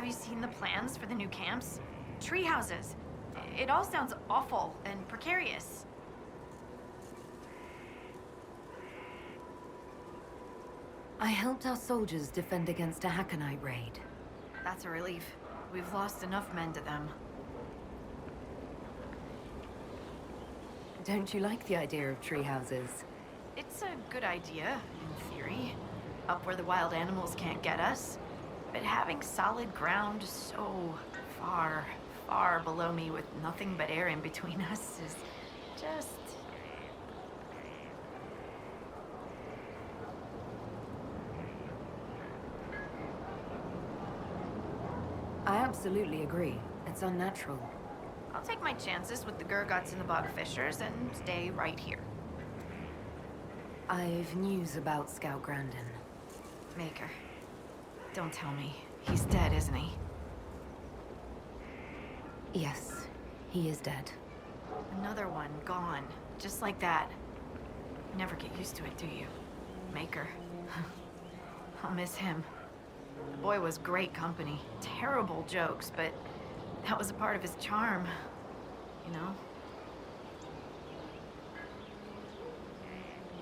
you seen the plans for the new camps? Tree houses. It all sounds awful and precarious. I helped our soldiers defend against a Hackernite raid. That's a relief. We've lost enough men to them. Don't you like the idea of tree houses? It's a good idea, in theory. Up where the wild animals can't get us. But having solid ground so far, far below me with nothing but air in between us is just... I absolutely agree. It's unnatural. I'll take my chances with the Gurguts and the Bog Fishers and stay right here. I've news about Scout Grandin. Maker. Don't tell me. He's dead, isn't he? Yes, he is dead. Another one gone. Just like that. You never get used to it, do you? Maker. I'll miss him. The boy was great company. Terrible jokes, but that was a part of his charm. You know?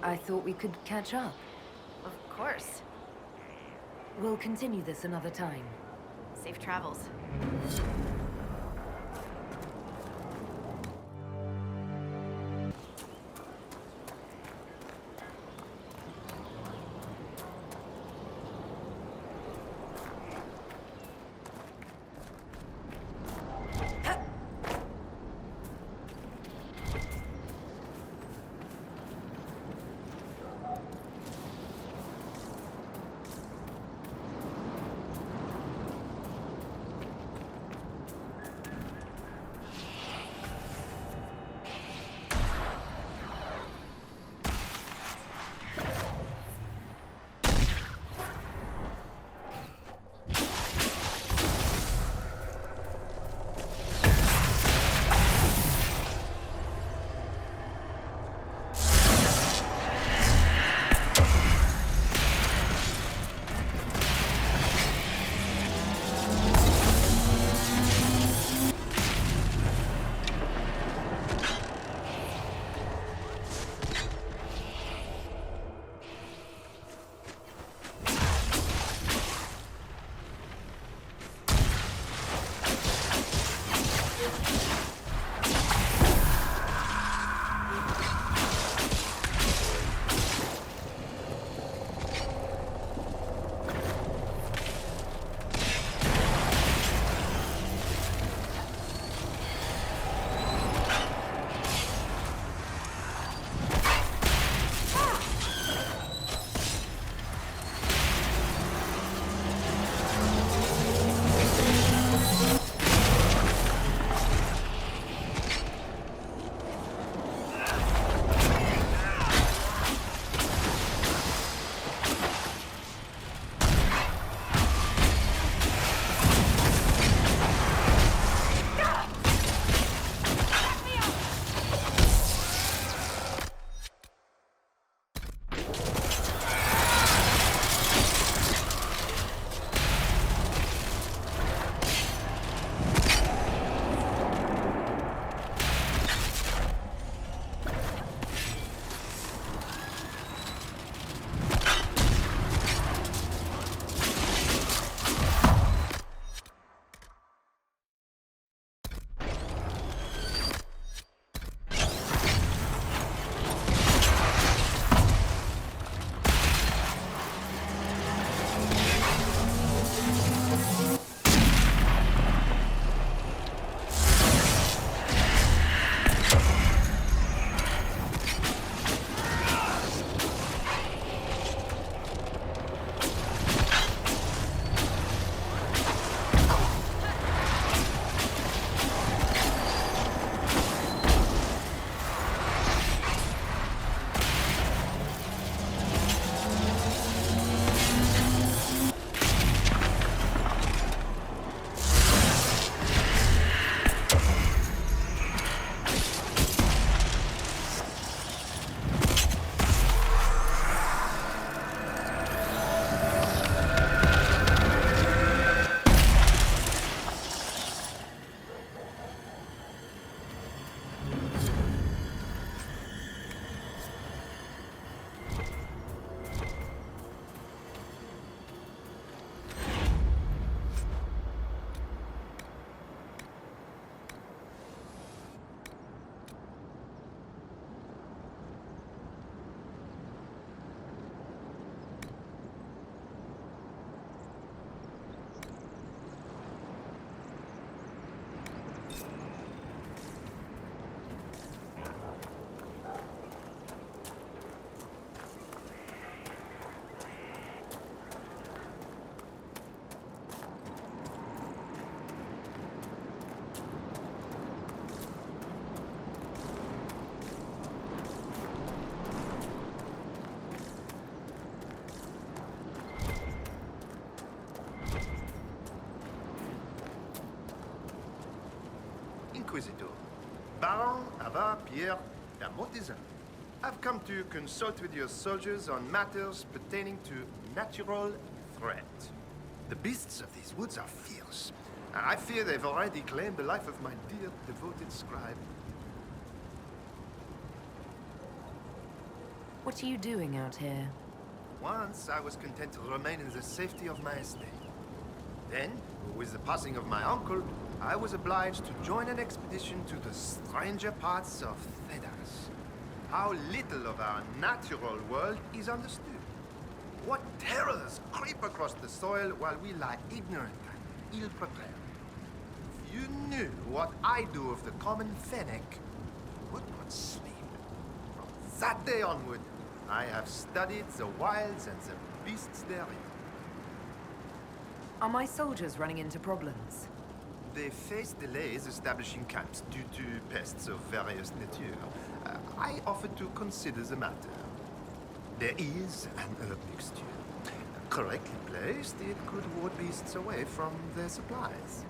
I thought we could catch up. Of course. We'll continue this another time. Safe travels. Inquisitor. Barão Havard Pierre Hermotisan. I've come to consult with your soldiers on matters pertaining to natural threat. The beasts of these woods are fierce, and I fear they've already claimed the life of my dear, devoted scribe. What are you doing out here? Once I was content to remain in the safety of my estate. Then, with the passing of my uncle, I was obliged to join an expedition to the stranger parts of Feras. How little of our natural world is understood. What terrors creep across the soil while we lie ignorant and ill-prepared. If you knew what I do of the common fennec, you would not sleep. From that day onward, I have studied the wilds and the beasts therein. Are my soldiers running into problems? They face delays establishing camps due to pests of various nature. I offered to consider the matter. There is an herb mixture. Correctly placed, it could ward beasts away from their supplies.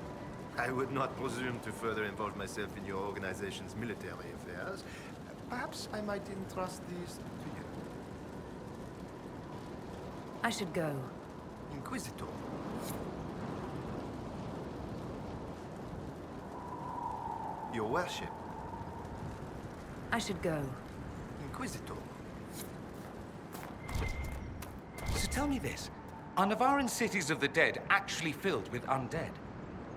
I would not presume to further involve myself in your organization's military affairs. Perhaps I might entrust these to you. I should go. Inquisitor. Your worship. I should go. Inquisitor. So tell me this. Are Navaran cities of the dead actually filled with undead?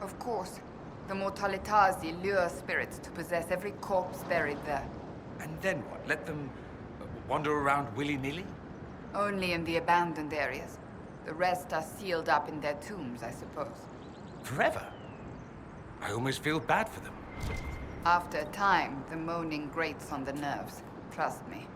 Of course. The Mortalitazi lure spirits to possess every corpse buried there. And then what? Let them wander around willy-nilly? Only in the abandoned areas. The rest are sealed up in their tombs, I suppose. Forever? I almost feel bad for them. After a time, the moaning grates on the nerves. Trust me.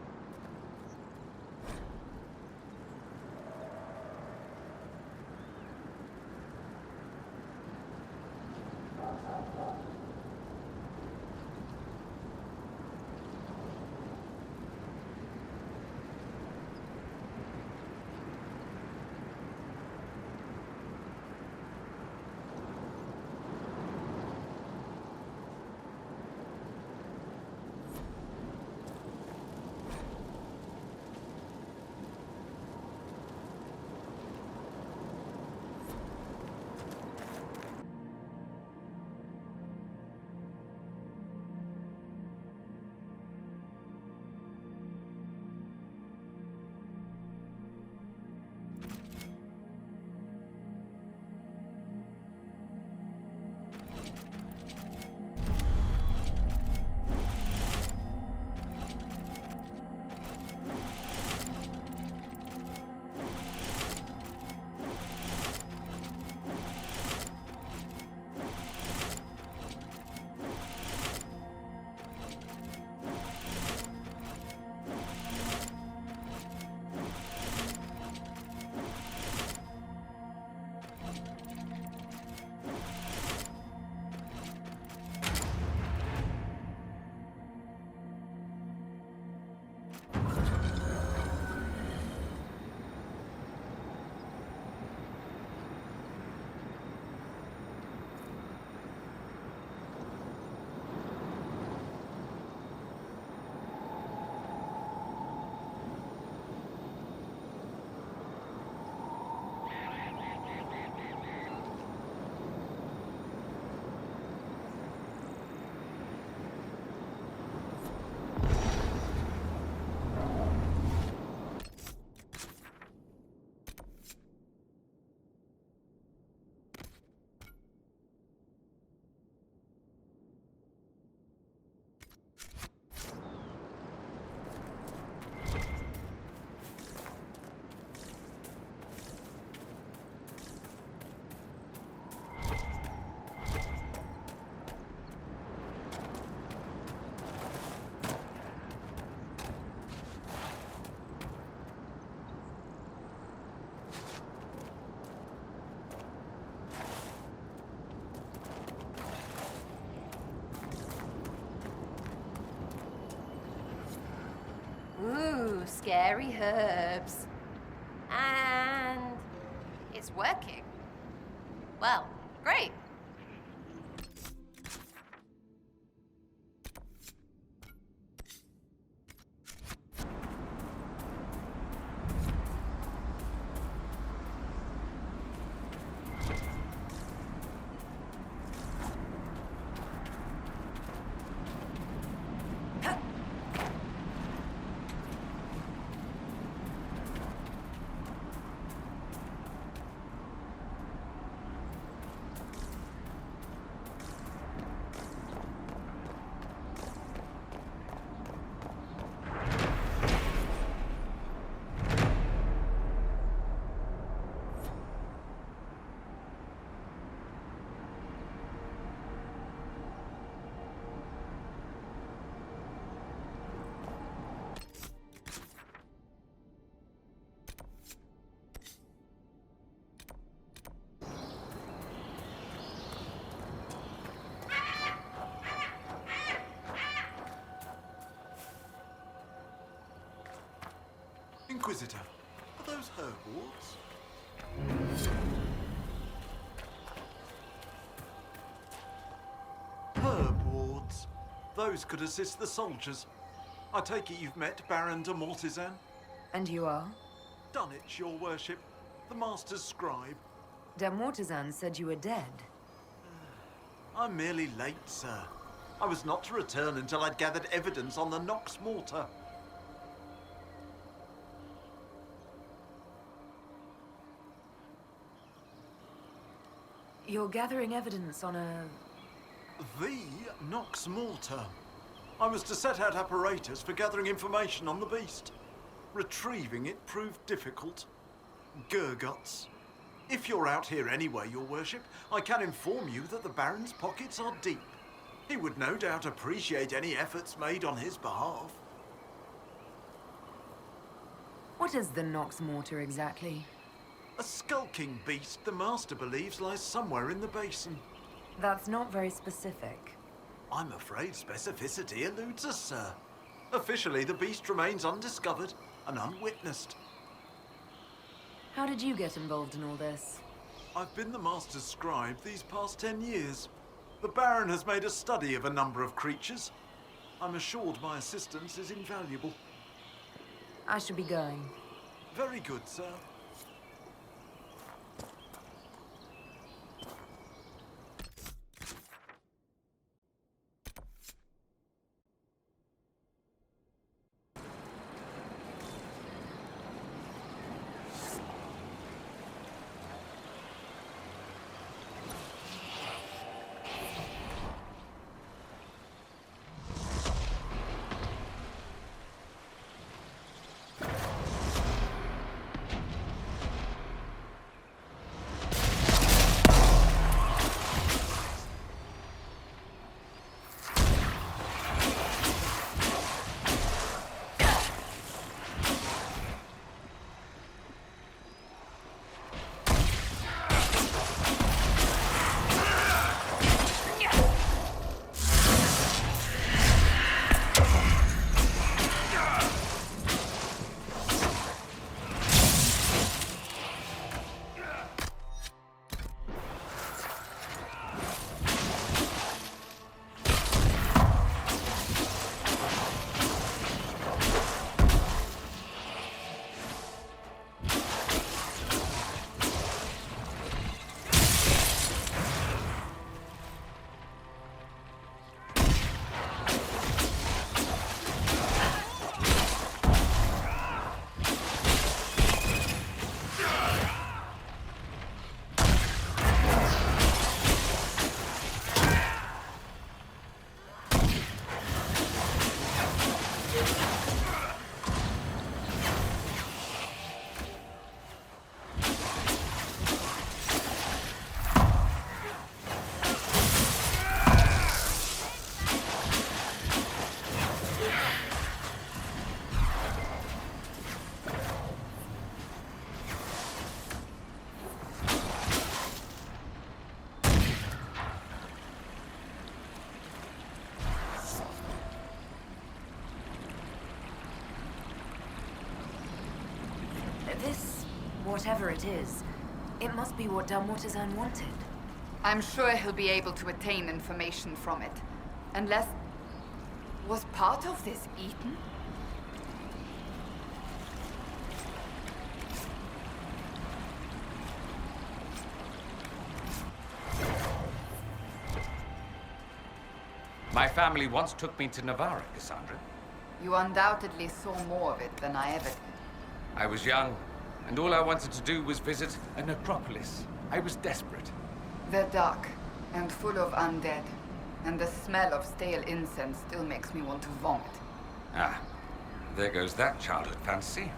Ooh, scary herbs. And it's working. Well, great. Inquisitor, are those herb wards? Herb wards. Those could assist the soldiers. I take it you've met Baron de Mortizan? And you are? Dunwich, your worship. The Master's scribe. De Mortizan said you were dead. I'm merely late, sir. I was not to return until I'd gathered evidence on the Nox Morta. You're gathering evidence on a... The Nox Morta. I was to set out apparatus for gathering information on the beast. Retrieving it proved difficult. Gurguts. If you're out here anyway, your worship, I can inform you that the Baron's pockets are deep. He would no doubt appreciate any efforts made on his behalf. What is the Nox Morta exactly? A skulking beast the Master believes lies somewhere in the basin. That's not very specific. I'm afraid specificity eludes us, sir. Officially, the beast remains undiscovered and unwitnessed. How did you get involved in all this? I've been the Master's scribe these past 10 years. The Baron has made a study of a number of creatures. I'm assured my assistance is invaluable. I should be going. Very good, sir. This, whatever it is, it must be what de Mortizan wanted. I'm sure he'll be able to attain information from it. Unless... was part of this eaten? My family once took me to Navarra, Cassandra. You undoubtedly saw more of it than I ever did. I was young, and all I wanted to do was visit a necropolis. I was desperate. They're dark and full of undead, and the smell of stale incense still makes me want to vomit. Ah, there goes that childhood fantasy.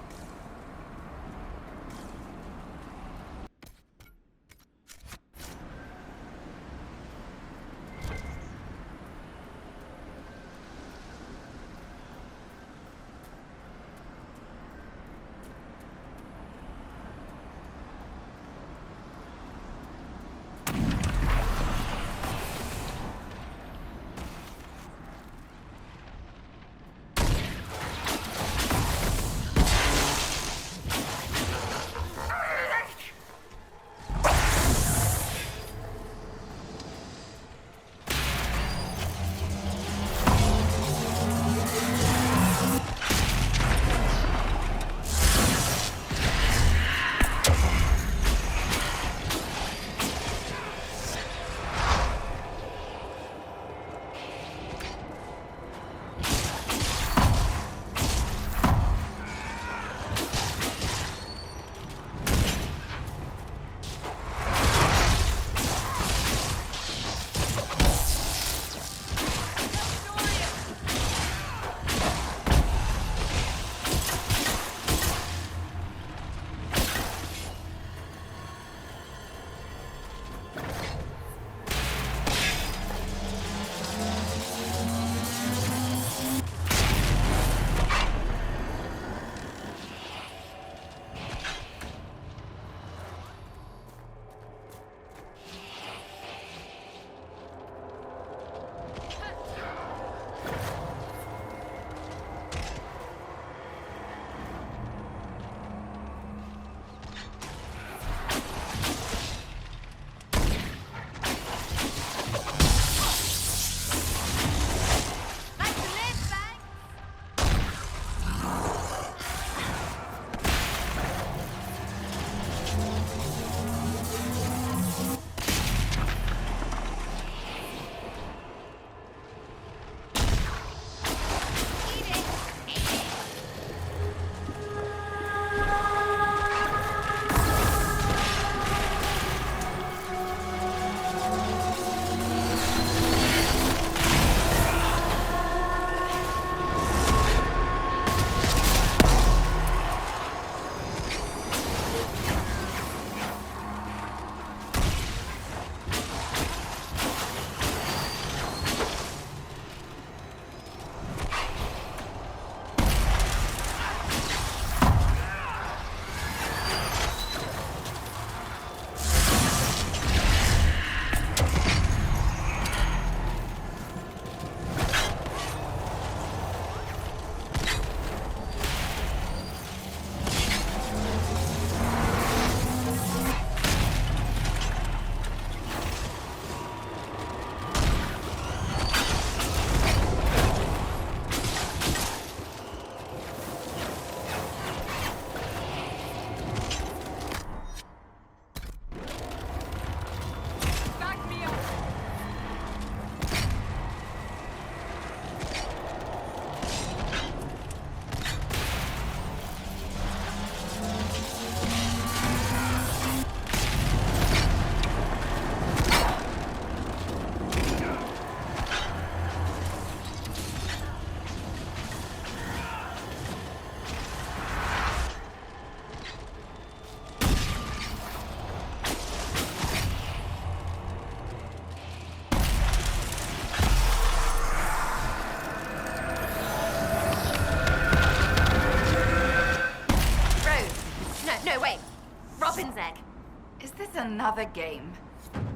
Is this another game?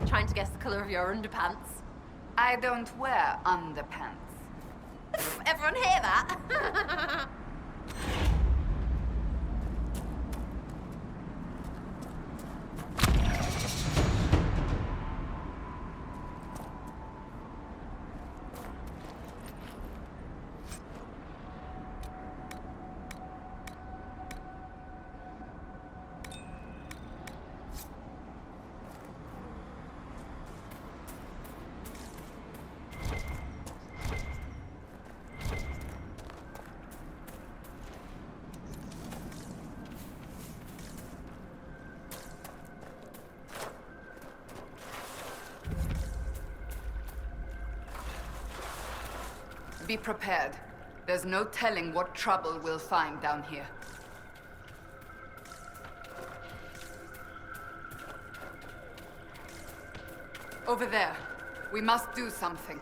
Trying to guess the color of your underpants. I don't wear underpants. Everyone hear that? Be prepared. There's no telling what trouble we'll find down here. Over there. We must do something.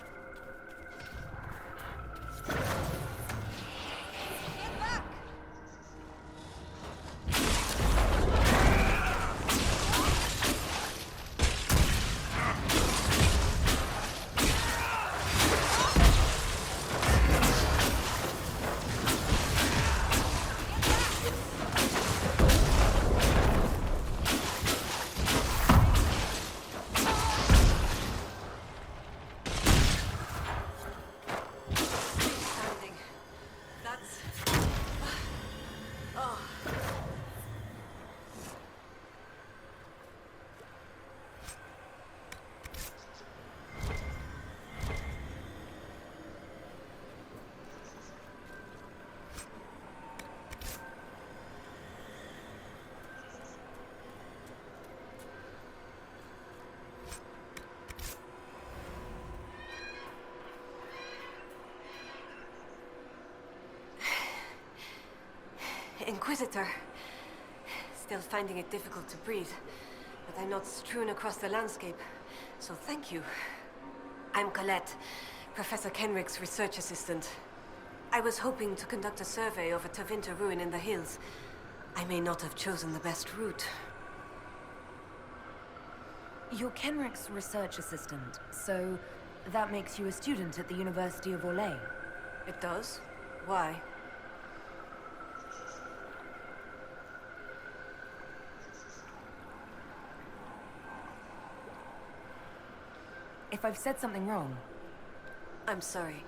Inquisitor. Still finding it difficult to breathe, but I'm not strewn across the landscape, so thank you. I'm Colette, Professor Kenrick's research assistant. I was hoping to conduct a survey of a Tevinter ruin in the hills. I may not have chosen the best route. You're Kenrick's research assistant, so that makes you a student at the University of Orlais. It does? Why? If I've said something wrong... I'm sorry.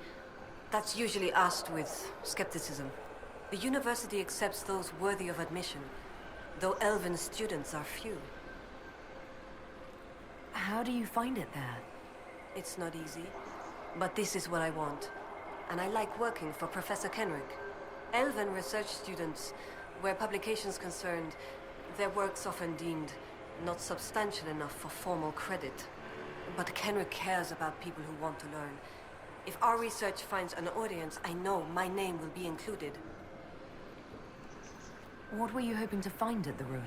That's usually asked with skepticism. The university accepts those worthy of admission, though elven students are few. How do you find it there? It's not easy, but this is what I want. And I like working for Professor Kenrick. Elven research students, where publications concerned, their work's often deemed not substantial enough for formal credit. But Kenrick cares about people who want to learn. If our research finds an audience, I know my name will be included. What were you hoping to find at the ruin?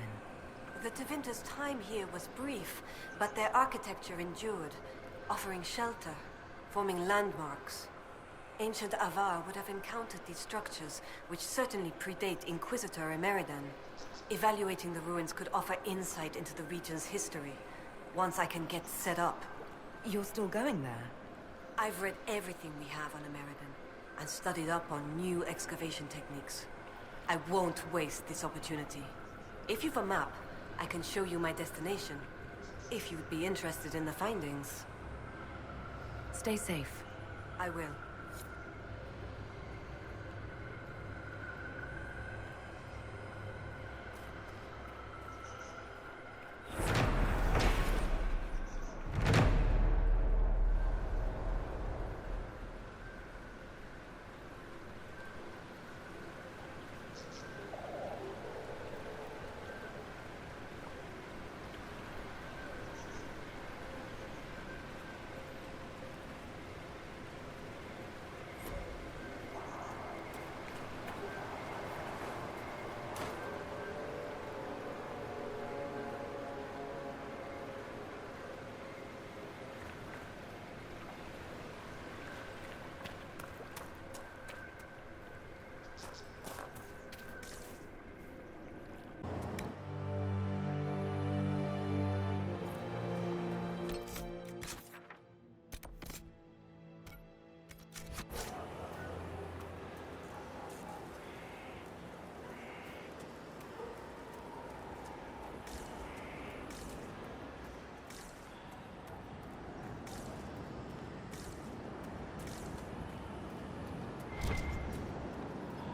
The Tevinter's time here was brief, but their architecture endured, offering shelter, forming landmarks. Ancient Havard would have encountered these structures, which certainly predate Inquisitor Emeridan. Evaluating the ruins could offer insight into the region's history, once I can get set up. You're still going there? I've read everything we have on Emeridan, and studied up on new excavation techniques. I won't waste this opportunity. If you've a map, I can show you my destination, if you'd be interested in the findings. Stay safe. I will.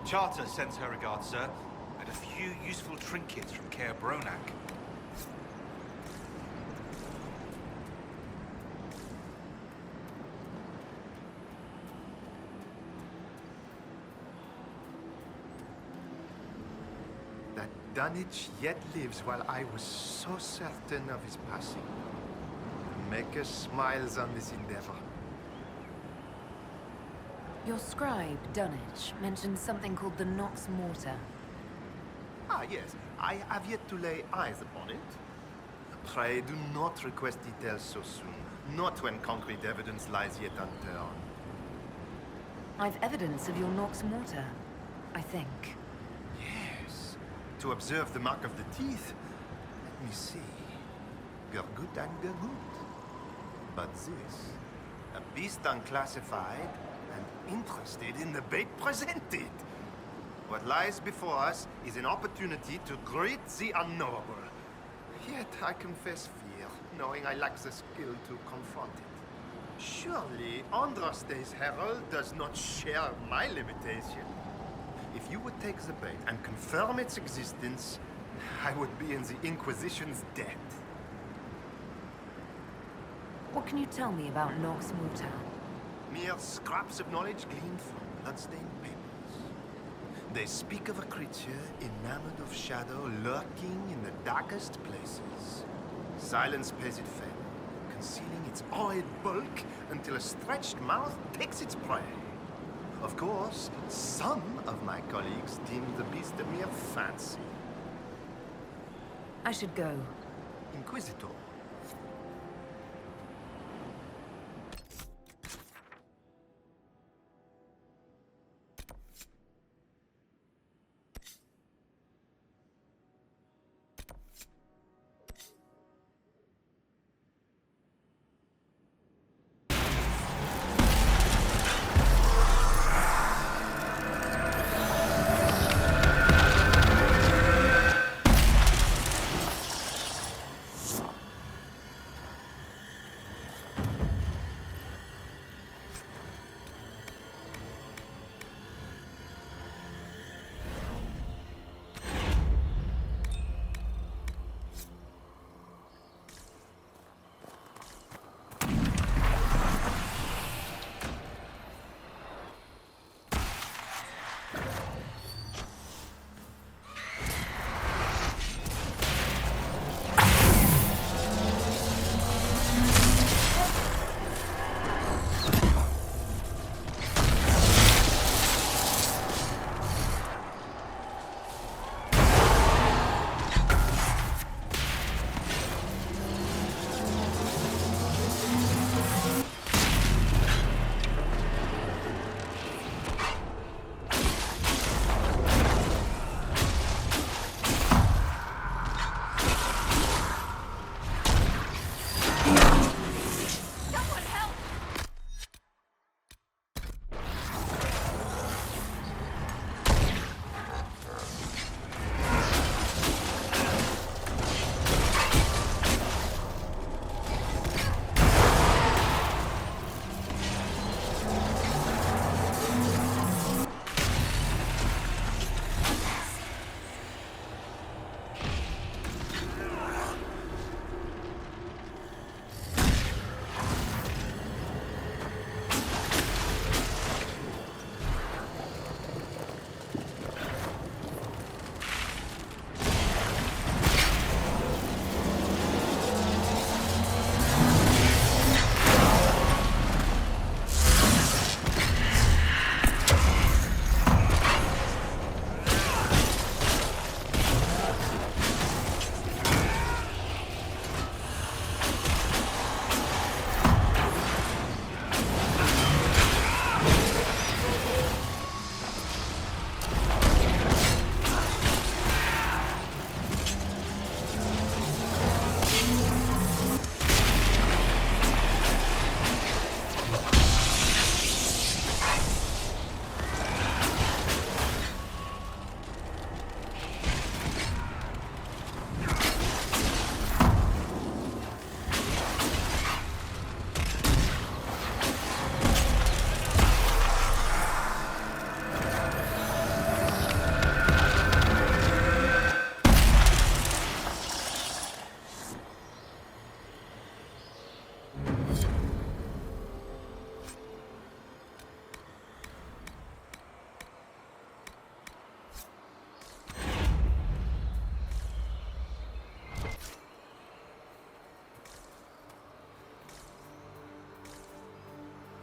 Charter sends her regards, sir, and a few useful trinkets from Caer Bronak. That Dunwich yet lives while I was so certain of his passing. Make us smiles on this endeavor. Your scribe, Dunwich, mentioned something called the Nox Morta. Ah, yes. I have yet to lay eyes upon it. Pray do not request details so soon. Not when concrete evidence lies yet unturned. I've evidence of your Nox Morta, I think. Yes. To observe the mark of the teeth. Let me see. Gurgut and Gurgut. But this, a beast unclassified and interested in the bait presented. What lies before us is an opportunity to greet the unknowable. Yet I confess fear, knowing I lack the skill to confront it. Surely Andraste's herald does not share my limitation. If you would take the bait and confirm its existence, I would be in the Inquisition's debt. What can you tell me about Nox Morta? Mere scraps of knowledge gleaned from bloodstained papers. They speak of a creature enamored of shadow lurking in the darkest places. Silence pays it favor, concealing its awed bulk until a stretched mouth takes its prey. Of course, some of my colleagues deem the beast a mere fancy. I should go. Inquisitor.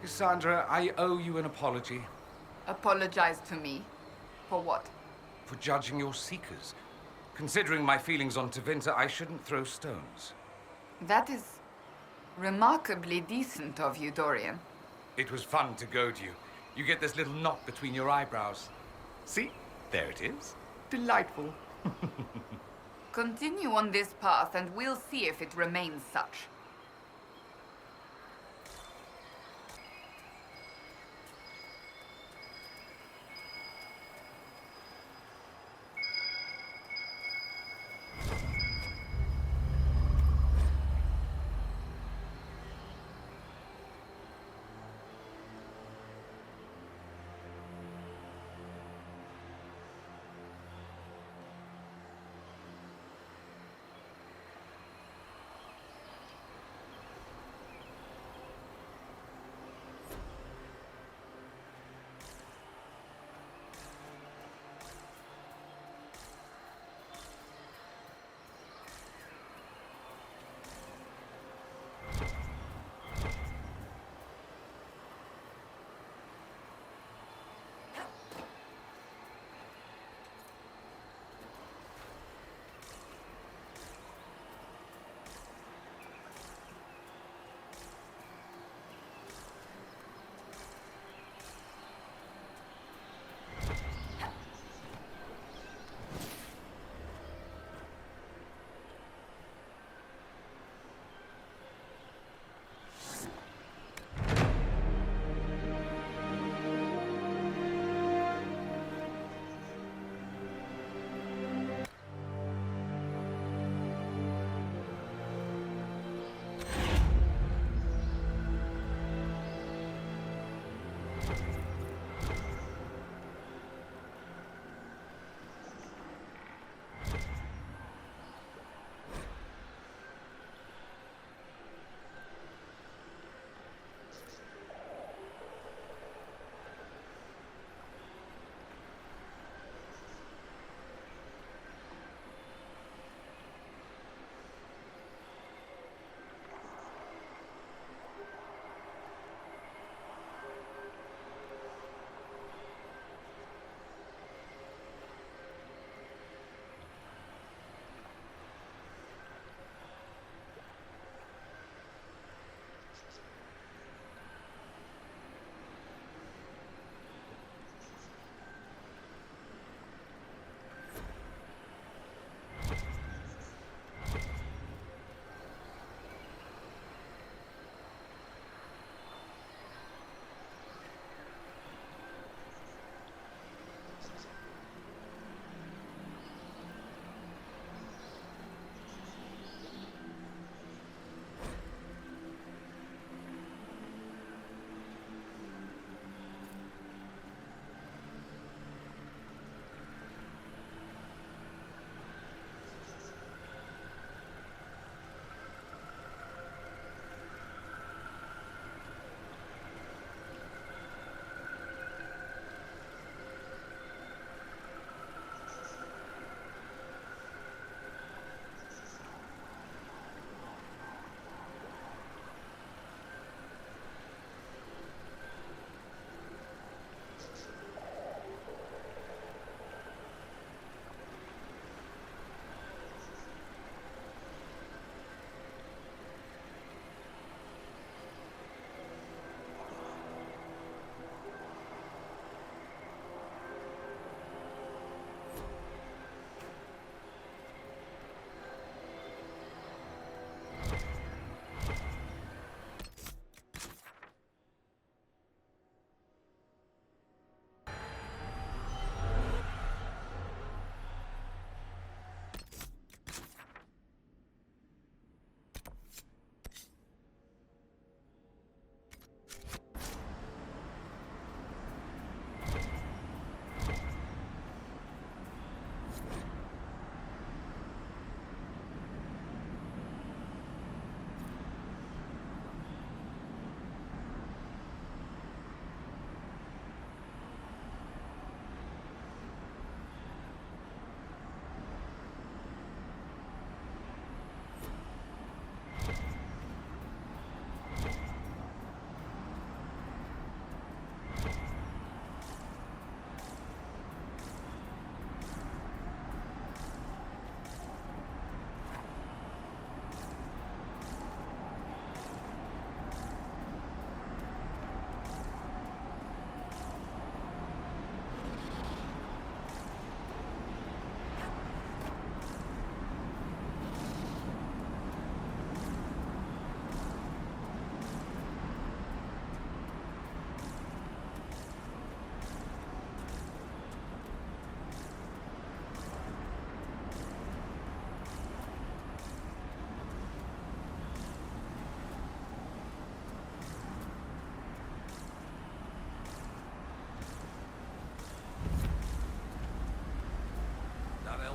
Cassandra, I owe you an apology Apologize to me. For what? for judging your seekers. Considering my feelings on Tevinter, I shouldn't throw stones. That is remarkably decent of you, Dorian. It was fun to goad you. You get this little knot between your eyebrows. See? There it is. Delightful. Continue on this path and we'll see if it remains such.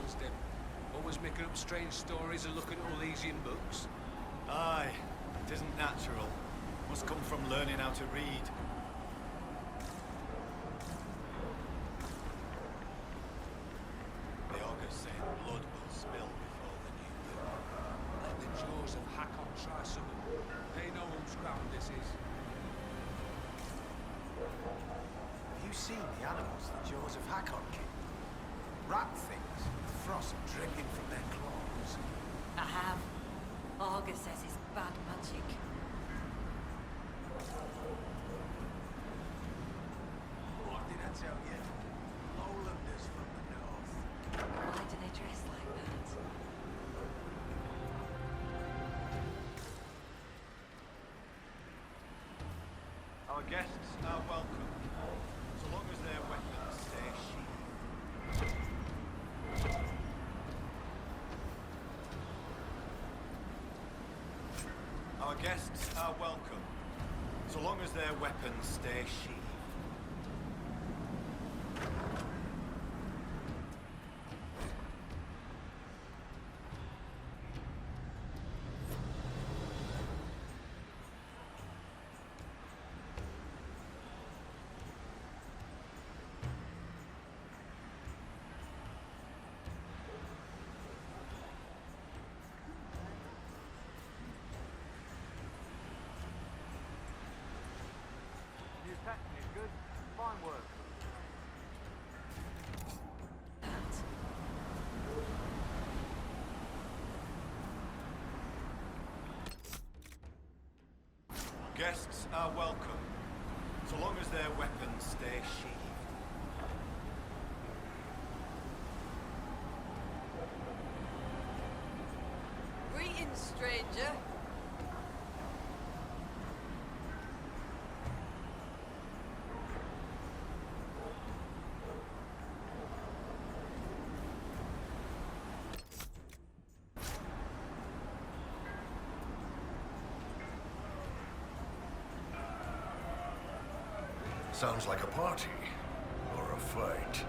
housed him. Always making up strange stories and looking at Elysian books. Aye, it isn't natural. Must come from learning how to read. The augurs say blood will spill before the new moon. Let the jaws of Hakon try something. They know whose ground this is. Have you seen the animals the jaws of Hakon keep? Rat things, with frost dripping from their claws. I have. Argus says it's bad magic. What did I tell you? Lowlanders from the north. Why do they dress like that? Our guests are welcome, so long as their weapons stay sheathed. Our guests are welcome, so long as their weapons stay sheathed. Guests are welcome, so long as their weapons stay sheathed. Greetings, stranger. Sounds like a party. Or a fight.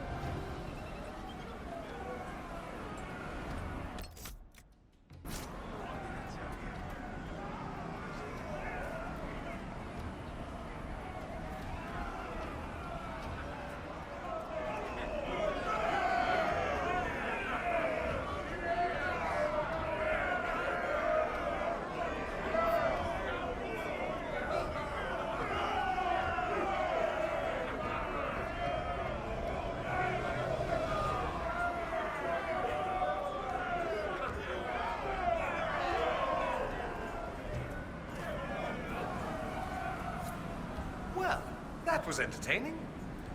Well, that was entertaining.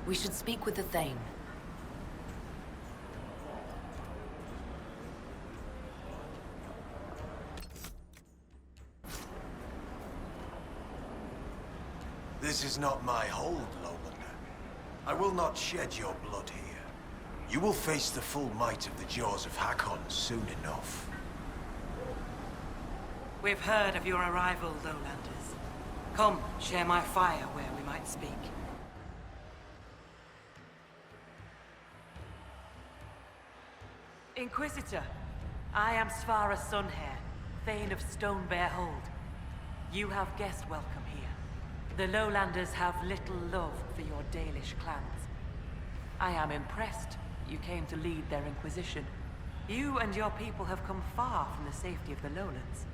We should speak with the Thane. This is not my hold, Lowlander. I will not shed your blood here. You will face the full might of the jaws of Hakon soon enough. We've heard of your arrival, Lowlanders. Come, share my fire where we might speak. Inquisitor, I am Svarah's son here, Thane of Stonebear Hold. You have guest welcome here. The Lowlanders have little love for your Dalish clans. I am impressed you came to lead their Inquisition. You and your people have come far from the safety of the Lowlands.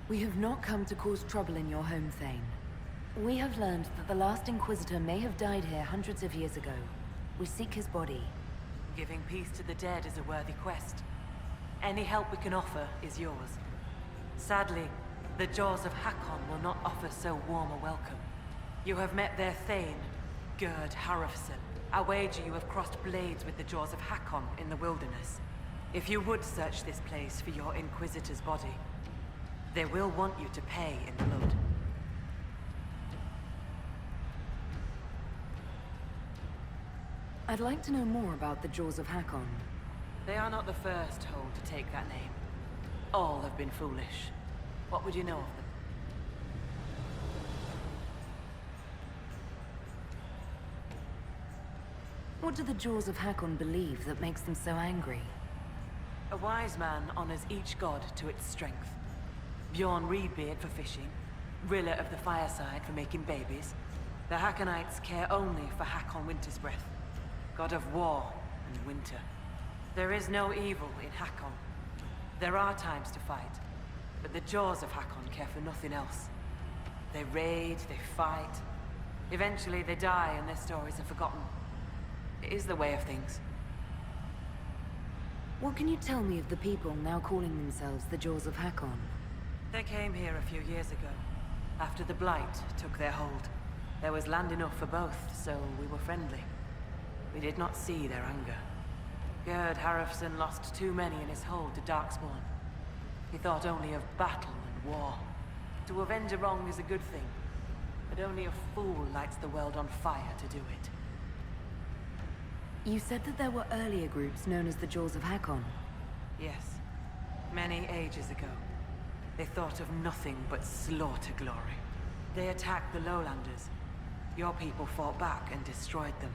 We have not come to cause trouble in your home, Thane. We have learned that the last Inquisitor may have died here hundreds of years ago. We seek his body. Giving peace to the dead is a worthy quest. Any help we can offer is yours. Sadly, the jaws of Hakon will not offer so warm a welcome. You have met their Thane, Gerd Harrofson. I wager you have crossed blades with the jaws of Hakon in the wilderness. If you would search this place for your Inquisitor's body, they will want you to pay in blood. I'd like to know more about the Jaws of Hakon. They are not the first hold to take that name. All have been foolish. What would you know of them? What do the Jaws of Hakon believe that makes them so angry? A wise man honors each god to its strength. Bjorn Reedbeard for fishing, Rilla of the Fireside for making babies. The Hakonites care only for Hakon Winter's Breath, god of war and winter. There is no evil in Hakon. There are times to fight, but the Jaws of Hakon care for nothing else. They raid, they fight. Eventually they die and their stories are forgotten. It is the way of things. What can you tell me of the people now calling themselves the Jaws of Hakon? They came here a few years ago, after the Blight took their hold. There was land enough for both, so we were friendly. We did not see their anger. Gerd Haralfsson lost too many in his hold to Darkspawn. He thought only of battle and war. To avenge a wrong is a good thing, but only a fool lights the world on fire to do it. You said that there were earlier groups known as the Jaws of Hakon. Yes. Many ages ago. They thought of nothing but slaughter glory. They attacked the lowlanders. Your people fought back and destroyed them.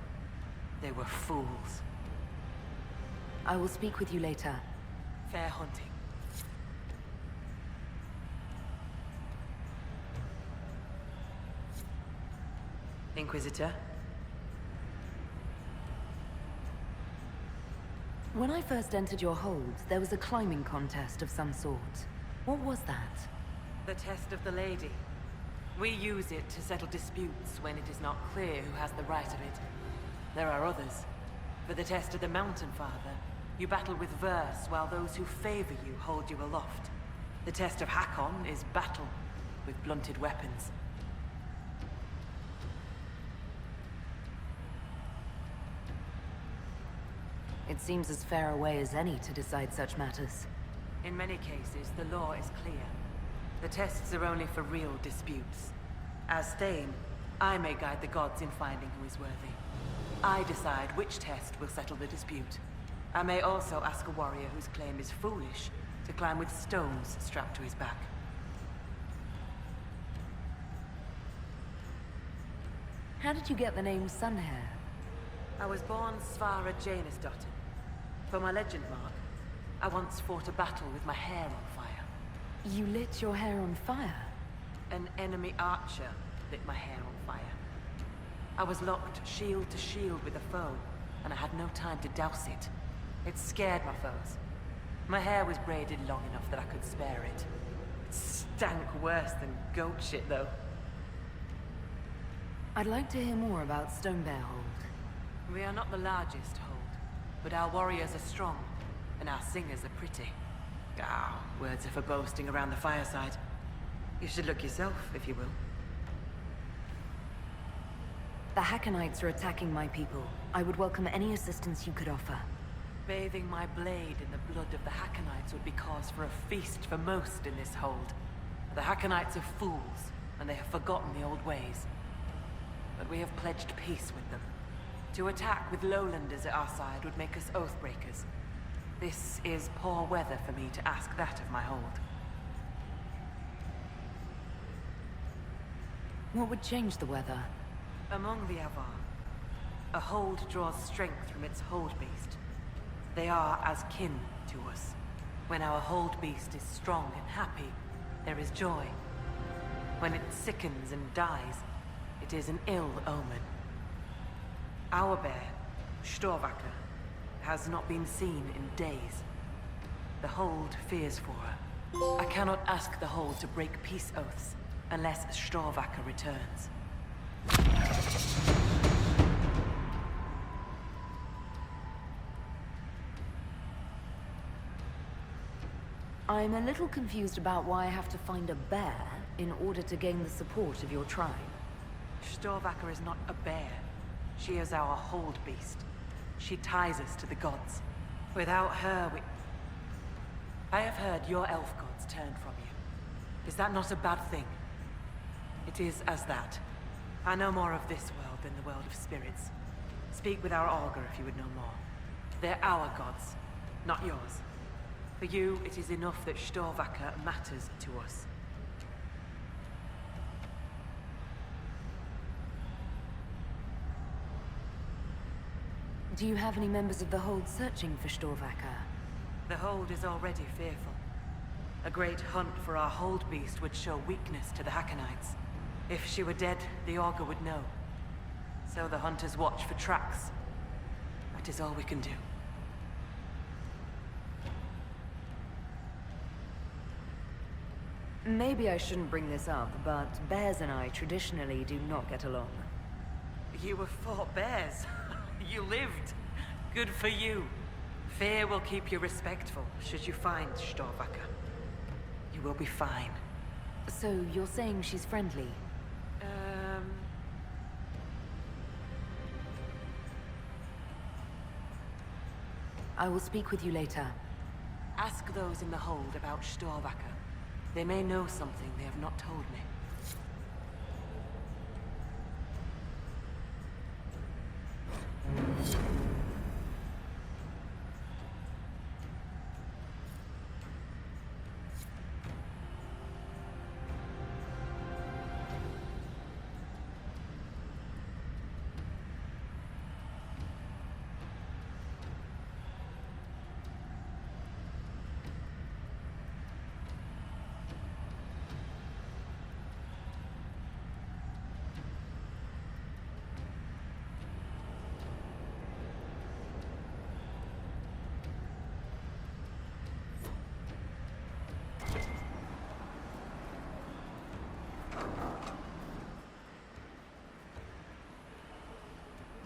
They were fools. I will speak with you later. Fair hunting. Inquisitor? When I first entered your hold, there was a climbing contest of some sort. What was that? The test of the lady. We use it to settle disputes when it is not clear who has the right of it. There are others. For the test of the Mountain Father, you battle with verse while those who favor you hold you aloft. The test of Hakon is battle with blunted weapons. It seems as fair a way as any to decide such matters. In many cases, the law is clear. The tests are only for real disputes. As Thane, I may guide the gods in finding who is worthy. I decide which test will settle the dispute. I may also ask a warrior whose claim is foolish to climb with stones strapped to his back. How did you get the name Sunhair? I was born Svarah Janisdottir. For my legend mark, I once fought a battle with my hair on fire. You lit your hair on fire? An enemy archer lit my hair on fire. I was locked shield to shield with a foe, and I had no time to douse it. It scared my foes. My hair was braided long enough that I could spare it. It stank worse than goat shit, though. I'd like to hear more about Stonebear Hold. We are not the largest hold, but our warriors are strong, and our singers are pretty. Ah, words are for boasting around the fireside. You should look yourself, if you will. The Hakonites are attacking my people. I would welcome any assistance you could offer. Bathing my blade in the blood of the Hakonites would be cause for a feast for most in this hold. The Hakonites are fools, and they have forgotten the old ways. But we have pledged peace with them. To attack with lowlanders at our side would make us oathbreakers. This is poor weather for me to ask that of my hold. What would change the weather? Among the Avar, a hold draws strength from its hold beast. They are as kin to us. When our hold beast is strong and happy, there is joy. When it sickens and dies, it is an ill omen. Our bear, Storvacker, has not been seen in days. The hold fears for her. I cannot ask the hold to break peace oaths unless Storvacker returns. I'm a little confused about why I have to find a bear in order to gain the support of your tribe. Storvacker is not a bear. She is our hold beast. She ties us to the gods. Without her, I have heard your elf gods turned from you. Is that not a bad thing? It is as that. I know more of this world than the world of spirits. Speak with our augur if you would know more. They're our gods, not yours. For you, it is enough that Storvaka matters to us. Do you have any members of the Hold searching for Storvaka? The Hold is already fearful. A great hunt for our Hold beast would show weakness to the Hakkonites. If she were dead, the augur would know. So the hunters watch for tracks. That is all we can do. Maybe I shouldn't bring this up, but bears and I traditionally do not get along. You have fought bears. You lived. Good for you. Fear will keep you respectful should you find Storvaka. You will be fine. So you're saying she's friendly? I will speak with you later. Ask those in the Hold about Storvaka. They may know something they have not told me.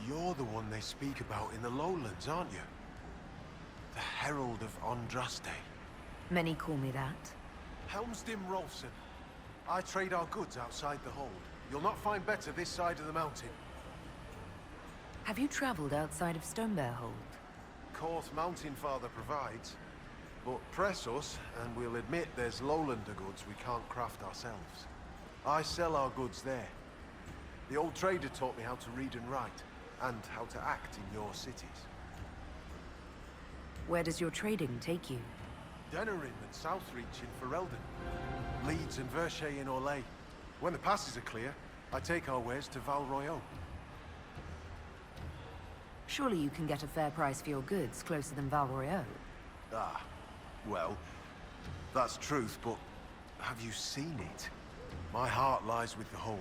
You're the one they speak about in the lowlands, aren't you? The Herald of Andraste. Many call me that. Helmsdim Rolfson. I trade our goods outside the hold. You'll not find better this side of the mountain. Have you traveled outside of Stonebear Hold? Course Mountain Father provides. But press us, and we'll admit there's lowlander goods we can't craft ourselves. I sell our goods there. The old trader taught me how to read and write, and how to act in your cities. Where does your trading take you? Denerim and Southreach in Ferelden. Leeds and Verchet in Orlais. When the passes are clear, I take our wares to Val Royaux. Surely you can get a fair price for your goods closer than Val Royaux. Ah, well, that's truth, but have you seen it? My heart lies with the Hold.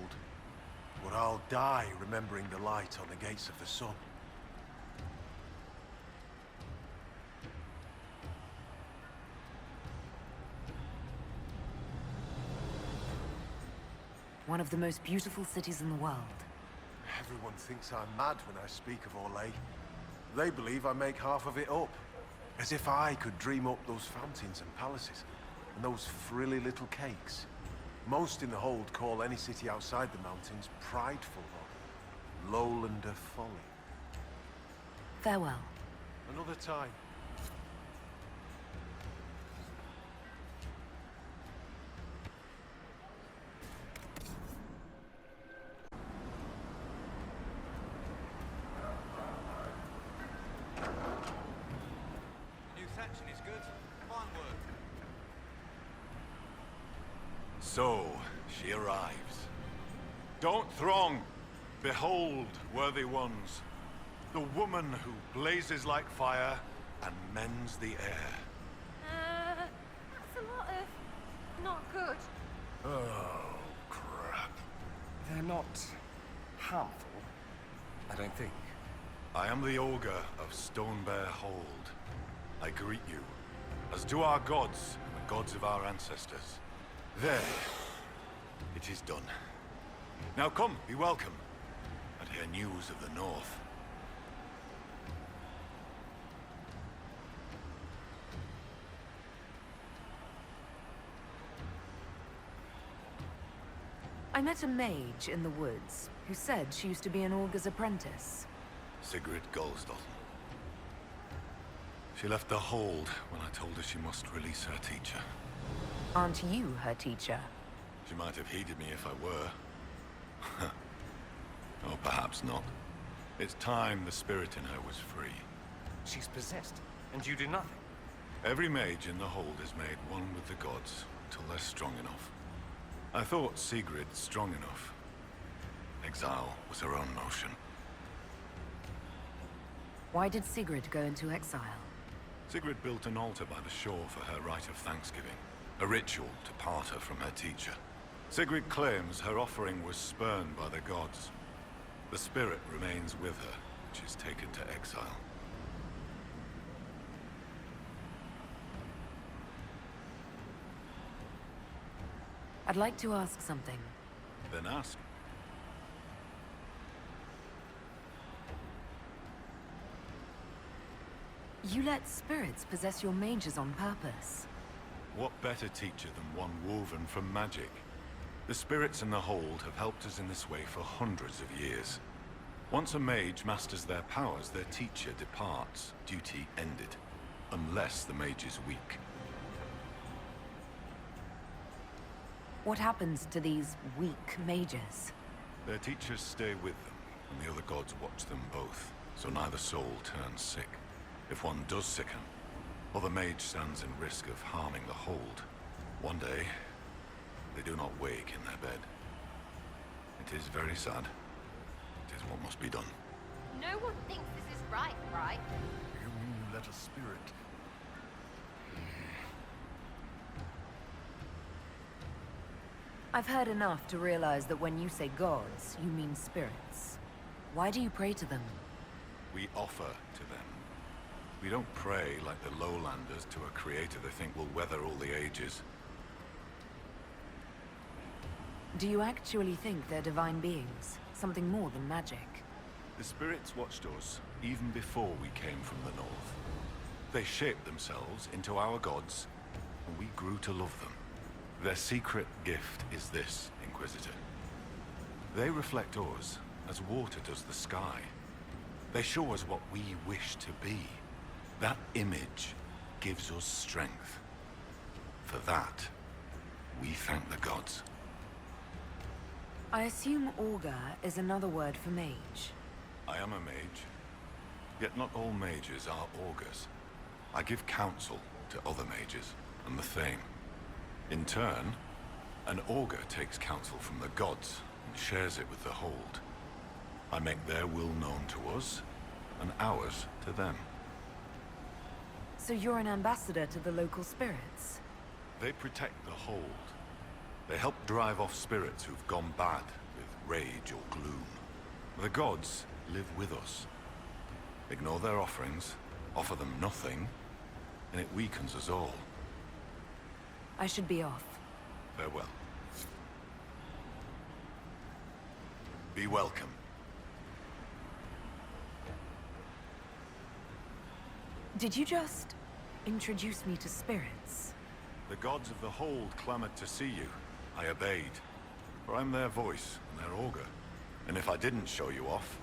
But I'll die remembering the light on the gates of the sun. One of the most beautiful cities in the world. Everyone thinks I'm mad when I speak of Orlais. They believe I make half of it up. As if I could dream up those fountains and palaces, and those frilly little cakes. Most in the Hold call any city outside the mountains prideful or lowlander folly. Farewell. Another time. New thatching is good. Fine work. So, she arrives. Don't throng! Behold, worthy ones, the woman who blazes like fire and mends the air. That's a lot of not good. Oh, crap. They're not harmful, I don't think. I am the Ogre of Stonebear Hold. I greet you, as do our gods and the gods of our ancestors. There. It is done. Now come, be welcome, and hear news of the North. I met a mage in the woods who said she used to be an augur's apprentice. Sigrid Goldsdotten. She left the Hold when I told her she must release her teacher. Aren't you her teacher? She might have heeded me if I were. Or perhaps not. It's time the spirit in her was free. She's possessed, and you do nothing. Every mage in the hold is made one with the gods, till they're strong enough. I thought Sigrid strong enough. Exile was her own notion. Why did Sigrid go into exile? Sigrid built an altar by the shore for her rite of thanksgiving, a ritual to part her from her teacher. Sigrid claims her offering was spurned by the gods. The spirit remains with her, and she's taken to exile. I'd like to ask something. Then ask. You let spirits possess your mages on purpose. What better teacher than one woven from magic? The spirits in the hold have helped us in this way for hundreds of years. Once a mage masters their powers, their teacher departs, duty ended. Unless the mage is weak. What happens to these weak mages? Their teachers stay with them, and the other gods watch them both, so neither soul turns sick. If one does sicken, or the mage stands in risk of harming the hold, one day, they do not wake in their bed. It is very sad. It is what must be done. No one thinks this is right, right? You mean you let a spirit... I've heard enough to realize that when you say gods, you mean spirits. Why do you pray to them? We offer to them. We don't pray like the lowlanders to a creator they think will weather all the ages. Do you actually think they're divine beings? Something more than magic? The spirits watched us even before we came from the north. They shaped themselves into our gods, and we grew to love them. Their secret gift is this, Inquisitor. They reflect us as water does the sky. They show us what we wish to be. That image gives us strength. For that, we thank the gods. I assume augur is another word for mage. I am a mage. Yet not all mages are augurs. I give counsel to other mages, and the Thane. In turn, an augur takes counsel from the gods and shares it with the hold. I make their will known to us, and ours to them. So you're an ambassador to the local spirits? They protect the hold. They help drive off spirits who've gone bad with rage or gloom. The gods live with us. Ignore their offerings, offer them nothing, and it weakens us all. I should be off. Farewell. Be welcome. Did you just introduce me to spirits? The gods of the hold clamored to see you. I obeyed. For I'm their voice and their augur. And if I didn't show you off,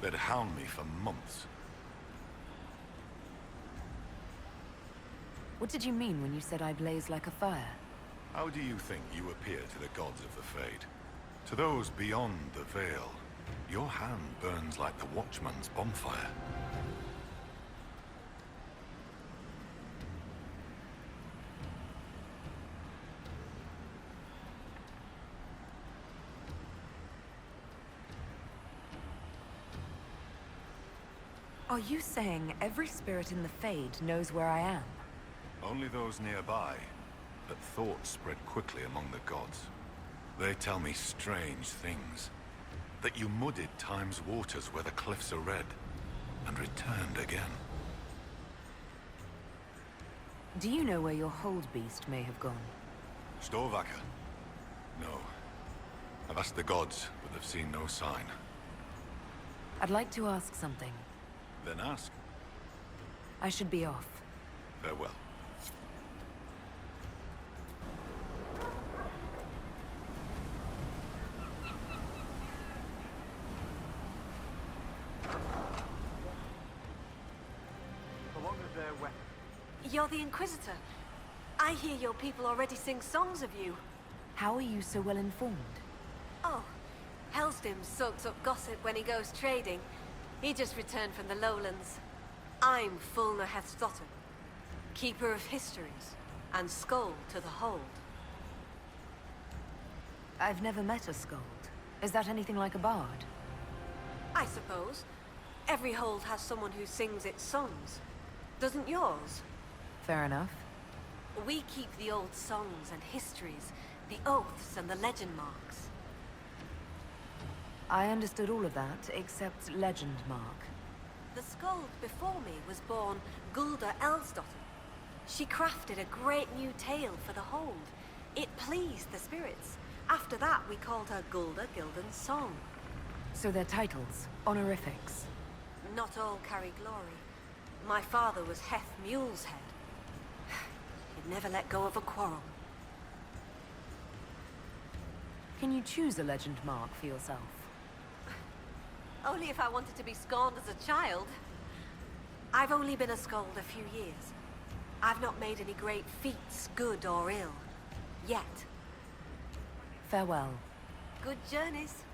they'd hound me for months. What did you mean when you said I blaze like a fire? How do you think you appear to the gods of the Fade? To those beyond the veil, your hand burns like the watchman's bonfire. Are you saying every spirit in the Fade knows where I am? Only those nearby, but thoughts spread quickly among the gods. They tell me strange things. That you muddied time's waters where the cliffs are red, and returned again. Do you know where your hold beast may have gone? Storvaka? No. I've asked the gods, but they've seen no sign. I'd like to ask something. Then ask. I should be off. Farewell. Along with their weapons. You're the Inquisitor. I hear your people already sing songs of you. How are you so well informed? Oh, Hellstim soaks up gossip when he goes trading. He just returned from the lowlands. I'm Fulnaheth's daughter, keeper of histories, and Skull to the hold. I've never met a Skald. Is that anything like a bard? I suppose. Every hold has someone who sings its songs. Doesn't yours? Fair enough. We keep the old songs and histories, the oaths and the legend marks. I understood all of that, except legend mark. The Skald before me was born Gulda Elsdotter. She crafted a great new tale for the hold. It pleased the spirits. After that, we called her Gulda Gildan's Song. So they're titles, honorifics. Not all carry glory. My father was Heth Mule's Head. He'd never let go of a quarrel. Can you choose a legend mark for yourself? Only if I wanted to be scorned as a child. I've only been a Skald a few years. I've not made any great feats, good or ill. Yet. Farewell. Good journeys.